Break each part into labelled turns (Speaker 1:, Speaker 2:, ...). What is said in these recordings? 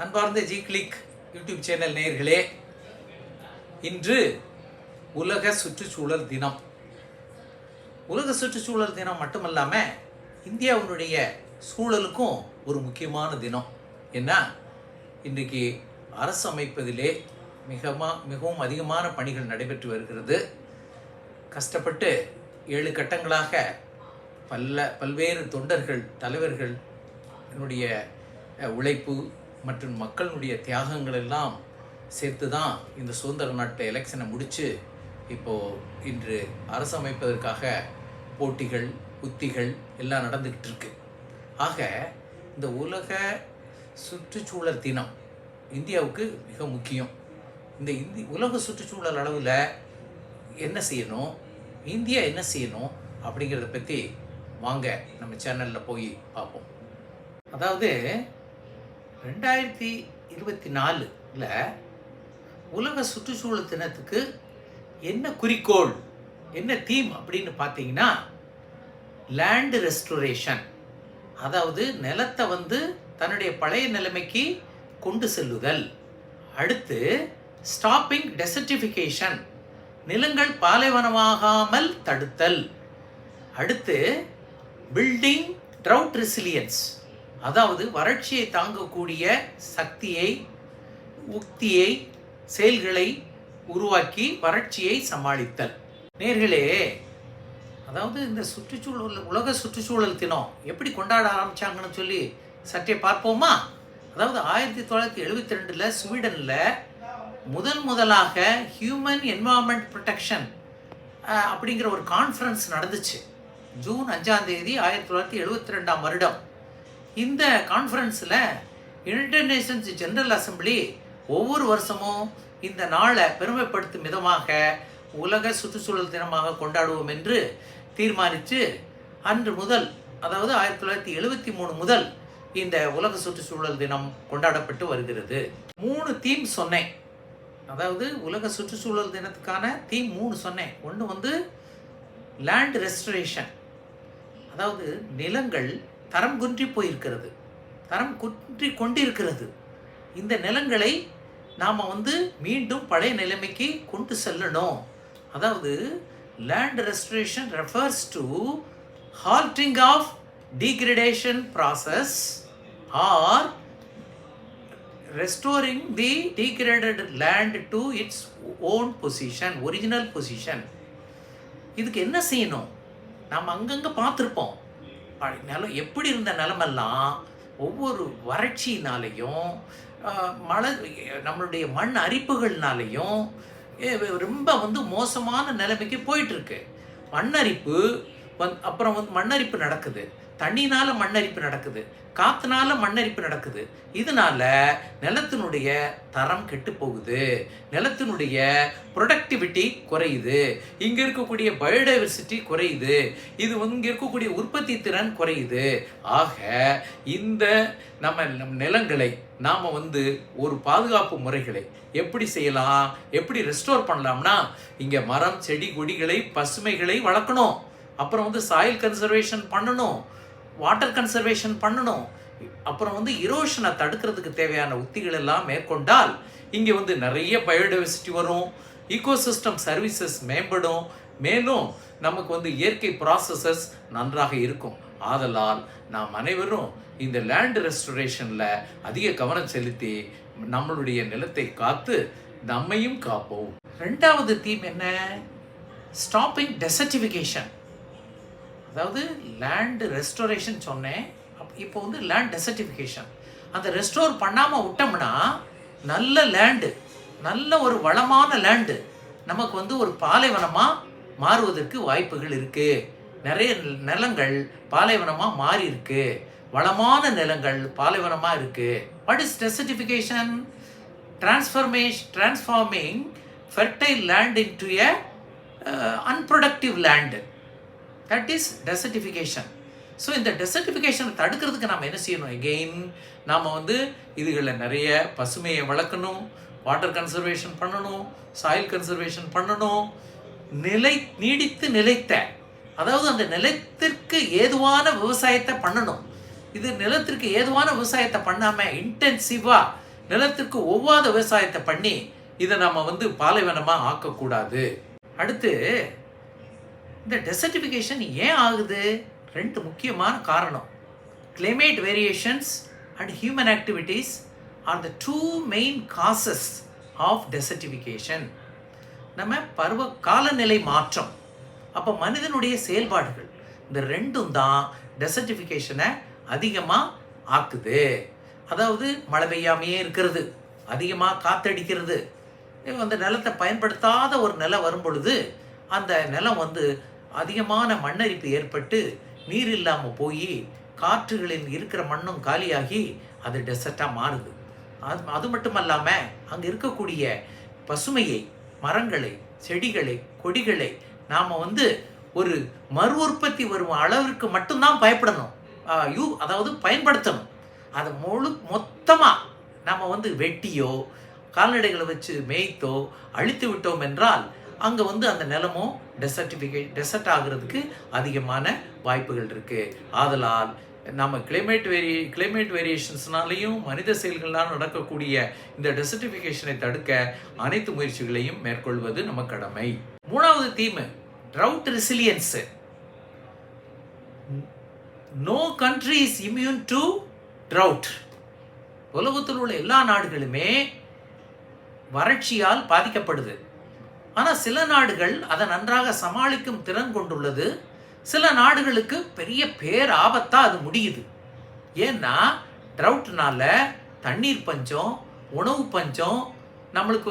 Speaker 1: அன்பார்ந்த G click YouTube channel நேயர்களே, இன்று உலக சுற்றுச்சூழல் தினம். உலக சுற்றுச்சூழல் தினம் மட்டுமல்லாமல் இந்தியாவுடைய சூழலுக்கும் ஒரு முக்கியமான தினம். ஏன்னா இன்றைக்கு அரசு அமைப்பதிலே மிகவும் அதிகமான பணிகள் நடைபெற்று வருகிறது. கஷ்டப்பட்டு 7 கட்டங்களாக பல்வேறு தொண்டர்கள், தலைவர்கள் என்னுடைய உழைப்பு மற்றும் மக்களுடைய தியாகங்கள் எல்லாம் சேர்த்து தான் இந்த சுதந்திர நாட்டு எலெக்ஷனை முடித்து இப்போது இன்று அரசு அமைப்பதற்காக போட்டிகள், உத்திகள் எல்லாம் நடந்துக்கிட்டு இருக்கு. ஆக இந்த உலக சுற்றுச்சூழல் தினம் இந்தியாவுக்கு மிக முக்கியம். இந்த உலக சுற்றுச்சூழல் அளவில் என்ன செய்யணும், இந்தியா என்ன செய்யணும் அப்படிங்கிறத பற்றி வாங்க நம்ம சேனலில் போய் பார்ப்போம். அதாவது 2024 உலக சுற்றுச்சூழல் தினத்துக்கு என்ன குறிக்கோள், என்ன தீம் அப்படின்னு பார்த்தீங்கன்னா, லேண்ட் ரெஸ்டோரேஷன். அதாவது நிலத்தை தன்னுடைய பழைய நிலைமைக்கு கொண்டு செல்லுதல். அடுத்து ஸ்டாப்பிங் டெசர்டிஃபிகேஷன், நிலங்கள் பாலைவனமாகாமல் தடுத்தல். அடுத்து பில்டிங் ட்ரவுட் ரெசிலியன்ஸ், அதாவது வறட்சியை தாங்கக்கூடிய சக்தியை, உக்தியை, செயல்களை உருவாக்கி வறட்சியை சமாளித்தல். நேர்களே, அதாவது இந்த உலக சுற்றுச்சூழல் தினம் எப்படி கொண்டாட ஆரம்பிச்சாங்கன்னு சொல்லி சற்றே பார்ப்போமா? அதாவது 1972 ஸ்வீடனில் முதலாக ஹியூமன் என்வாயர்மெண்ட் ப்ரொடெக்ஷன் அப்படிங்கிற ஒரு கான்ஃபரன்ஸ் நடந்துச்சு. ஜூன் 5 1972 இந்த கான்ஃபரன்ஸில் யுனைடெட் நேஷன்ஸ் ஜெனரல் அசம்பிளி ஒவ்வொரு வருஷமும் இந்த நாளை பெருமைப்படுத்தும் விதமாக உலக சுற்றுச்சூழல் தினமாக கொண்டாடுவோம் என்று தீர்மானித்து அன்று முதல், அதாவது 1973 முதல் இந்த உலக சுற்றுச்சூழல் தினம் கொண்டாடப்பட்டு வருகிறது. 3 தீம் சொன்னேன். அதாவது உலக சுற்றுச்சூழல் தினத்துக்கான தீம் 3 சொன்னேன். ஒன்று லேண்ட் ரெஸ்டரேஷன், அதாவது நிலங்கள் தரம் குன்றி போயிருக்கிறது, தரம் குன்றி கொண்டிருக்கிறது. இந்த நிலங்களை நாம் மீண்டும் பழைய நிலைமைக்கு கொண்டு செல்லணும். அதாவது land restoration refers to halting of degradation process or restoring the degraded land to its own position, original position. இதுக்கு என்ன செய்யணும்? நாம் அங்கங்கே பார்த்துருப்போம். நிலம் எப்படி இருந்த நிலமெல்லாம் ஒவ்வொரு வறட்சினாலையும் மழை, நம்மளுடைய மண் அரிப்புகள்னாலையும் ரொம்ப மோசமான நிலைமைக்கு போயிட்டுருக்கு. மண்ணரிப்பு அப்புறம் மண்ணரிப்பு நடக்குது, தண்ணினால மண்ணரிப்பு நடக்குது, காற்றுனால மண்ணரிப்பு நடக்குது. இதனால நிலத்தினுடைய தரம் கெட்டு போகுது, நிலத்தினுடைய ப்ரொடக்டிவிட்டி குறையுது, இங்கே இருக்கக்கூடிய பயோடைவர்சிட்டி குறையுது, இது இங்கே இருக்கக்கூடிய உற்பத்தி திறன் குறையுது. ஆக இந்த நம்ம நிலங்களை நாம் ஒரு பாதுகாப்பு முறைகளை எப்படி செய்யலாம், எப்படி ரெஸ்டோர் பண்ணலாம்னா, இங்கே மரம், செடி, கொடிகளை, பசுமைகளை வளர்க்கணும். அப்புறம் சாயில் கன்சர்வேஷன் பண்ணணும், வாட்டர் கன்சர்வேஷன் பண்ணணும். அப்புறம் இரோஷனை தடுக்கிறதுக்கு தேவையான உத்திகள் எல்லாம் மேற்கொண்டால் இங்கே நிறைய பயோடைவர்சிட்டி வரும், ஈகோசிஸ்டம் சர்வீசஸ் மேம்படும், மேலும் நமக்கு இயற்கை ப்ராசஸஸ் நன்றாக இருக்கும். ஆதலால் நாம் அனைவரும் இந்த லேண்ட் ரெஸ்டரேஷனில் அதிக கவனம் செலுத்தி நம்மளுடைய நிலத்தை காத்து நம்மையும் காப்போம். 2வது தீம் என்ன? Stopping desertification. அதாவது லேண்ட் ரெஸ்டோரேஷன் சொன்னேன், இப்போ லேண்ட் டெசர்டிஃபிகேஷன். அந்த ரெஸ்டோர் பண்ணாமல் விட்டோம்னா நல்ல லேண்டு, நல்ல ஒரு வளமான லேண்டு நமக்கு ஒரு பாலைவனமாக மாறுவதற்கு வாய்ப்புகள் இருக்குது. நிறைய நிலங்கள் பாலைவனமாக மாறி இருக்கு, வளமான நிலங்கள் பாலைவனமாக இருக்குது. What is desertification? transforming fertile land into a unproductive land. That is desertification. So இந்த டெசர்டிஃபிகேஷனை தடுக்கிறதுக்கு நாம் என்ன செய்யணும்? எகெயின் நாம் இதுகளில் நிறைய பசுமையை வளர்க்கணும், வாட்டர் கன்சர்வேஷன் பண்ணணும், சாயில் கன்சர்வேஷன் பண்ணணும், நீடித்து நிலைத்த, அதாவது அந்த நிலத்திற்கு ஏதுவான விவசாயத்தை பண்ணணும். இது நிலத்திற்கு ஏதுவான விவசாயத்தை பண்ணாமல் இன்டென்சிவாக நிலத்திற்கு ஒவ்வாத விவசாயத்தை பண்ணி இதை நம்ம பாலைவனமாக ஆக்கக்கூடாது. அடுத்து இந்த டெசர்டிஃபிகேஷன் ஏன் ஆகுது? 2 முக்கியமான காரணம். climate variations and human activities are the 2 main causes of desertification. நம்ம காலநிலை மாற்றம், அப்போ மனிதனுடைய செயல்பாடுகள், இந்த 2ம் தான் டெசர்டிஃபிகேஷனை அதிகமாக ஆக்குது. அதாவது மழை பெய்யாமையே இருக்கிறது, அதிகமாக காத்தடிக்கிறது, அந்த நிலத்தை பயன்படுத்தாத ஒரு நிலம் வரும் பொழுது அந்த நிலம் அதிகமான மண்ணரிப்பு ஏற்பட்டு நீர் இல்லாமல் போய் காற்றுகளில் இருக்கிற மண்ணும் காலியாகி அது டெசர்ட்டாக மாறுது. அது மட்டும் இல்லாமல் அங்கே இருக்கக்கூடிய பசுமையை, மரங்களை, செடிகளை, கொடிகளை நாம் ஒரு மறு உற்பத்தி வரும் அளவிற்கு மட்டும்தான் அதாவது பயன்படுத்தணும். அதை மொத்தமாக நம்ம வெட்டியோ கால்நடைகளை வச்சு மேய்த்தோ அழித்து விட்டோம் என்றால் அங்கே அந்த நிலமும் டெசர்ட் ஆகிறதுக்கு அதிகமான வாய்ப்புகள் இருக்குது. ஆதலால் நம்ம கிளைமேட் வேரியேஷன்ஸ்னாலையும் மனித செயல்களால் நடக்கக்கூடிய இந்த டெசர்டிஃபிகேஷனை தடுக்க அனைத்து முயற்சிகளையும் மேற்கொள்வது நம்ம கடமை. 3வது theme drought resilience. No country is immune to drought. உலகத்தில் உள்ள எல்லா நாடுகளுமே வறட்சியால் பாதிக்கப்படுது. ஆனால் சில நாடுகள் அதை நன்றாக சமாளிக்கும் திறன் கொண்டுள்ளது. சில நாடுகளுக்கு பெரிய பேராபத்தாக அது முடியுது. ஏன்னா ட்ரவுட்னால தண்ணீர் பஞ்சம், உணவு பஞ்சம், நம்மளுக்கு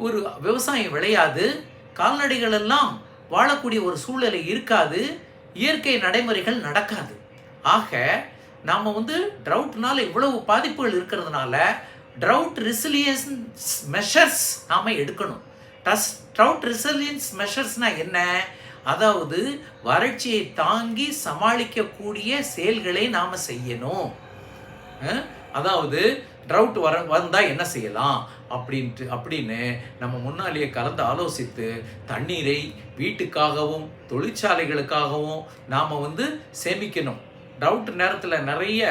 Speaker 1: ஒரு விவசாயம் விளையாது, கால்நடைகள் எல்லாம் வாழக்கூடிய ஒரு சூழ்நிலை இருக்காது, இயற்கை நடைமுறைகள் நடக்காது. ஆக நாம் ட்ரவுட்னால இவ்வளவு பாதிப்புகள் இருக்கிறதுனால ட்ரவுட் ரெசிலியன்ஸ் மெஷர்ஸ் நாம் எடுக்கணும். ட்ரவுட் ரெசிலியன்ஸ் மெஷர்ஸ்னால் என்ன? அதாவது வறட்சியை தாங்கி சமாளிக்கக்கூடிய செயல்களை நாம் செய்யணும். அதாவது ட்ரவுட் வந்தால் என்ன செய்யலாம் அப்படின்னு நம்ம முன்னாலேயே கலந்து ஆலோசித்து தண்ணீரை வீட்டுக்காகவும் தொழிற்சாலைகளுக்காகவும் நாம் சேமிக்கணும். ட்ரவுட் நேரத்தில் நிறைய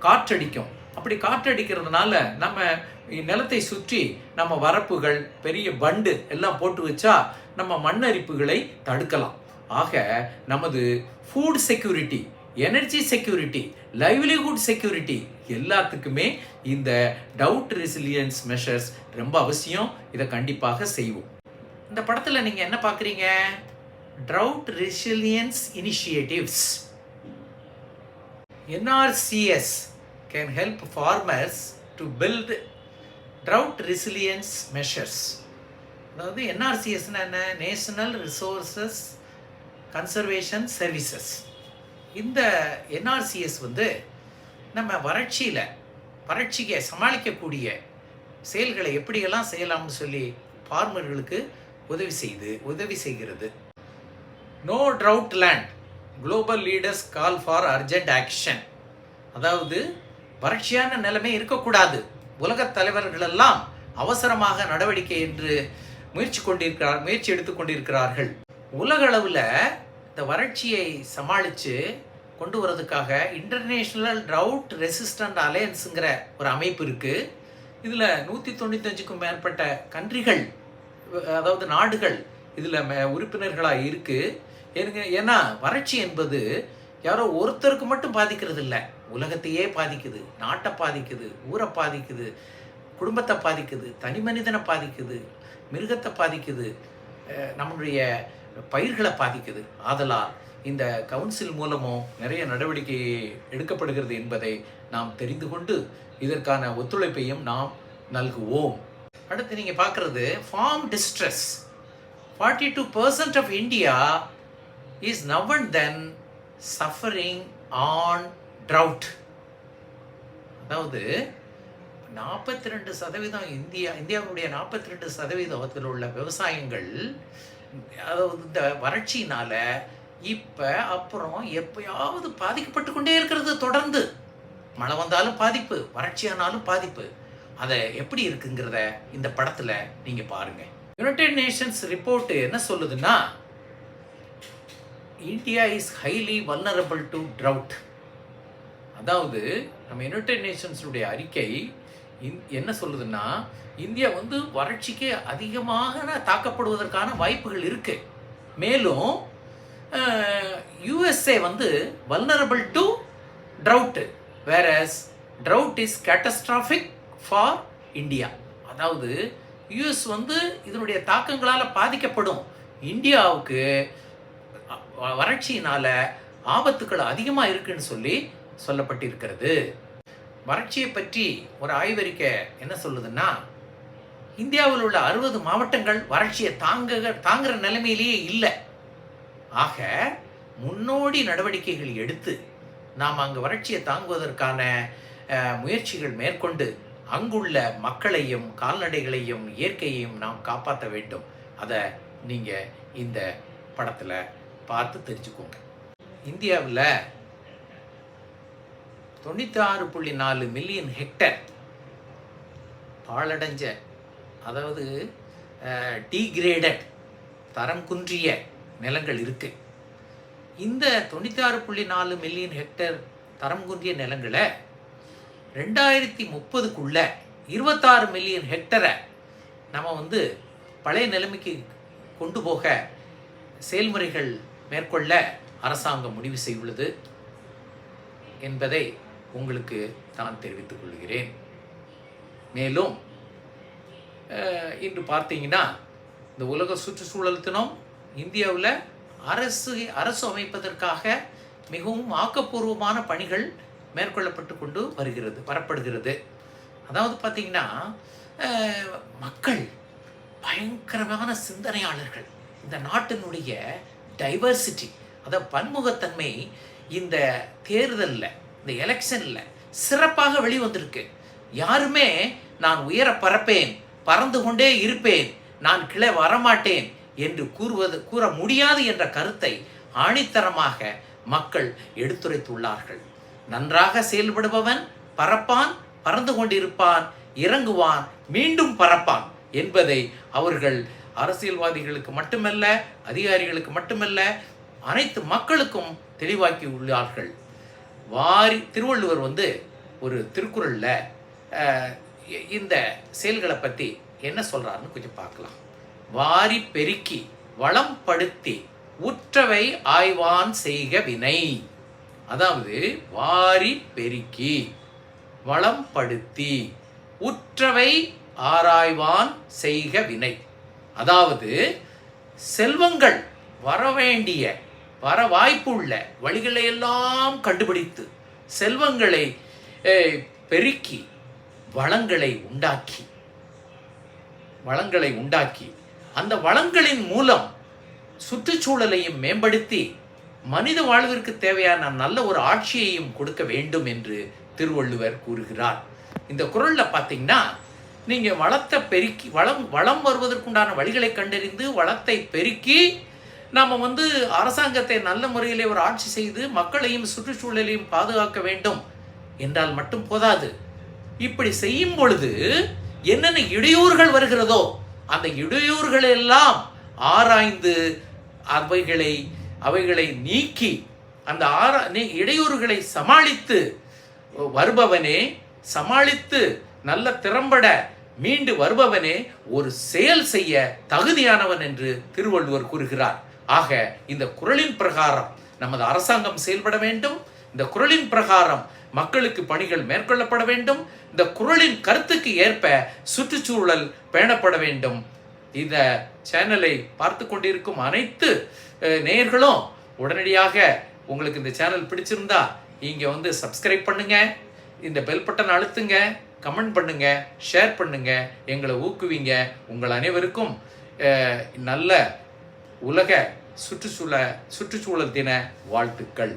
Speaker 1: காற்றடிக்கும். அப்படி காற்றடிக்கிறதுனால நம்ம நிலத்தை சுற்றி நம்ம வரப்புகள், பெரிய பண்டு எல்லாம் போட்டு வச்சா நம்ம மண்ணரிப்புகளை தடுக்கலாம். ஆக நமது food security, energy security, livelihood security எல்லாத்துக்குமே இந்த ட்ரவுட் ரெசிலியன்ஸ் மெஷர்ஸ் ரொம்ப அவசியம். இதை கண்டிப்பாக செய்வோம். இந்த படத்தில் நீங்கள் என்ன பார்க்குறீங்க? Trout resilience initiatives. NRCS can help farmers to build drought resilience measures. அதாவது NRCSனா என்ன? National resources conservation services. இந்த NRCS நம்ம வறட்சியை சமாளிக்கக்கூடிய செயல்களை எப்படியெல்லாம் செய்யலாம்னு சொல்லி ஃபார்மர்களுக்கு உதவி செய்கிறது. No drought land, global leaders call for urgent action. அதாவது வறட்சியான நிலைமை இருக்கக்கூடாது, உலகத் தலைவர்கள் எல்லாம் அவசரமாக நடவடிக்கை என்று முயற்சி எடுத்துக்கொண்டிருக்கிறார்கள். உலக அளவில் இந்த வறட்சியை சமாளித்து கொண்டு வரதுக்காக இன்டர்நேஷ்னல் ட்ரவுட் ரெசிஸ்டன்ட் அலையன்ஸுங்கிற ஒரு அமைப்பு இருக்குது. இதில் 195க்கும் மேற்பட்ட கண்ட்ரிகள், அதாவது நாடுகள் இதில் உறுப்பினர்களாக இருக்குது. ஏன்னா வறட்சி என்பது யாரோ ஒருத்தருக்கு மட்டும் பாதிக்கிறது இல்லை, உலகத்தையே பாதிக்குது, நாட்டை பாதிக்குது, ஊரை பாதிக்குது, குடும்பத்தை பாதிக்குது, தனி மனிதனை பாதிக்குது, மிருகத்தை பாதிக்குது, நம்முடைய பயிர்களை பாதிக்குது. ஆதலால் இந்த கவுன்சில் மூலமும் நிறைய நடவடிக்கை எடுக்கப்படுகிறது என்பதை நாம் தெரிந்து கொண்டு இதற்கான ஒத்துழைப்பையும் நாம் நல்குவோம். அடுத்து நீங்கள் பார்க்குறது form distress. 42% of India is now and then suffering on drought. அதாவது 42% இந்தியாவுடைய 42% உள்ள விவசாயங்கள் அதாவது இந்த வறட்சியினால அப்புறம் எப்பயாவது பாதிக்கப்பட்டு கொண்டே இருக்கிறது. தொடர்ந்து மழை வந்தாலும் பாதிப்பு, வறட்சியானாலும் பாதிப்பு. அதை எப்படி இருக்குங்கிறத இந்த படத்தில் நீங்கள் பாருங்கள். யுனைடெட் நேஷன்ஸ் ரிப்போர்ட் என்ன சொல்லுதுன்னா, India is highly vulnerable to trout. அதாவது நம்ம யுனைடெட் நேஷன்ஸுடைய அறிக்கை என்ன சொல்லுதுன்னா, இந்தியா வந்து வறட்சிக்கு அதிகமாக தாக்கப்படுவதற்கான வாய்ப்புகள் இருக்கு. மேலும் யுஎஸ்ஏ வந்து vulnerable to drought, whereas drought is catastrophic for India. அதாவது யுஎஸ் வந்து இதனுடைய தாக்கங்களால் பாதிக்கப்படும், இந்தியாவுக்கு வறட்சியினால் ஆபத்துக்கள் அதிகமாக இருக்குன்னு சொல்லப்பட்டிருக்கிறது. வறட்சியை பற்றி ஒரு ஆய்வறிக்கை என்ன சொல்லுதுன்னா, இந்தியாவில் உள்ள 60 மாவட்டங்கள் வறட்சியை தாங்குற நிலைமையிலேயே இல்லை. ஆக முன்னோடி நடவடிக்கைகள் எடுத்து நாம் அங்கு வறட்சியை தாங்குவதற்கான முயற்சிகள் மேற்கொண்டு அங்குள்ள மக்களையும் கால்நடைகளையும் இயற்கையையும் நாம் காப்பாற்ற வேண்டும். அதை நீங்கள் இந்த படத்தில் பார்த்து தெரிஞ்சுக்கோங்க. இந்தியாவில் 96.4 மில்லியன் ஹெக்டேர் பாழடைஞ்ச, அதாவது டீக்ரேடட், தரம் குன்றிய நிலங்கள் இருக்கு. இந்த 96.4 மில்லியன் ஹெக்டேர் தரம் குன்றிய நிலங்களை 2030க்குள்ள 26 மில்லியன் ஹெக்டரை நம்ம வந்து பழைய நிலைமைக்கு கொண்டு போக செயல்முறைகள் மேற்கொள்ள அரசாங்கம் முடிவு செய்துள்ளது என்பதை உங்களுக்கு நான் தெரிவித்துக் கொள்கிறேன். மேலும் இன்று பார்த்தீங்கன்னா, இந்த உலக சுற்றுச்சூழல் தினம் இந்தியாவில் அரசு அமைப்பதற்காக மிகவும் ஆக்கப்பூர்வமான பணிகள் மேற்கொள்ளப்பட்டு கொண்டு வரப்படுகிறது. அதாவது பார்த்தீங்கன்னா, மக்கள் பயங்கரமான சிந்தனையாளர்கள். இந்த நாட்டினுடைய டைவர்சிட்டி, அதாவது பன்முகத்தன்மை இந்த தேர்தலில், இந்த எலெக்ஷனில் சிறப்பாக வெளிவந்திருக்கு. யாருமே நான் உயர பறப்பேன், பறந்து கொண்டே இருப்பேன், நான் கீழே வரமாட்டேன் என்று கூற முடியாது என்ற கருத்தை ஆணித்தரமாக மக்கள் எடுத்துரைத்துள்ளார்கள். நன்றாக செயல்படுபவன் பறப்பான், பறந்து கொண்டிருப்பான், இறங்குவான், மீண்டும் பறப்பான் என்பதை அவர்கள் அரசியல்வாதிகளுக்கு மட்டுமல்ல, அதிகாரிகளுக்கு மட்டுமல்ல, அனைத்து மக்களுக்கும் தெளிவாக்கி உள்ளார்கள். திருவள்ளுவர் வந்து ஒரு திருக்குறளில் இந்த செயல்களை பற்றி என்ன சொல்கிறாருன்னு கொஞ்சம் பார்க்கலாம். வாரி பெருக்கி வளம் படுத்தி உற்றவை ஆய்வான் செய்க வினை. அதாவது வாரி பெருக்கி வளம் படுத்தி உற்றவை ஆராய்வான் செய்க வினை. அதாவது செல்வங்கள் வரவேண்டிய, வர வாய்ப்புள்ள வழிகளை எல்லாம் கண்டுபிடித்து செல்வங்களை பெருக்கி வளங்களை உண்டாக்கி அந்த வளங்களின் மூலம் சுற்றுச்சூழலையும் மேம்படுத்தி மனித வாழ்விற்கு தேவையான நல்ல ஒரு ஆட்சியையும் கொடுக்க வேண்டும் என்று திருவள்ளுவர் கூறுகிறார். இந்த குறளில் பார்த்தீங்கன்னா, நீங்கள் வளத்தை பெருக்கி வளம் வருவதற்குண்டான வழிகளை கண்டறிந்து வளத்தை பெருக்கி நாம் வந்து அரசாங்கத்தை நல்ல முறையிலே ஒரு ஆட்சி செய்து மக்களையும் சுற்றுச்சூழலையும் பாதுகாக்க வேண்டும் என்றால் மட்டும் போதாது. இப்படி செய்யும் பொழுது என்னென்ன இடையூறுகள் வருகிறதோ அந்த இடையூறுகளெல்லாம் ஆராய்ந்து அவைகளை நீக்கி அந்த இடையூறுகளை சமாளித்து நல்ல திறம்பட மீண்டு வருபவனே ஒரு செயல் செய்ய தகுதியானவன் என்று திருவள்ளுவர் கூறுகிறார். ஆக இந்த குறளின் பிரகாரம் நமது அரசாங்கம் செயல்பட வேண்டும். இந்த குறளின் பிரகாரம் மக்களுக்கு பணிகள் மேற்கொள்ளப்பட வேண்டும். இந்த குறளின் கருத்துக்கு ஏற்ப சுற்றுச்சூழல் பேணப்பட வேண்டும். இந்த சேனலை பார்த்து கொண்டிருக்கும் அனைத்து நேயர்களும் உடனடியாக உங்களுக்கு இந்த சேனல் பிடிச்சிருந்தா இங்கே வந்து சப்ஸ்கிரைப் பண்ணுங்க, இந்த பெல் பட்டன் அழுத்துங்க, கமெண்ட் பண்ணுங்க, ஷேர் பண்ணுங்க, எங்களை ஊக்குவிங்க. உங்கள் அனைவருக்கும் நல்ல உலக சுற்றுச்சூழல் தின வாழ்த்துக்கள்.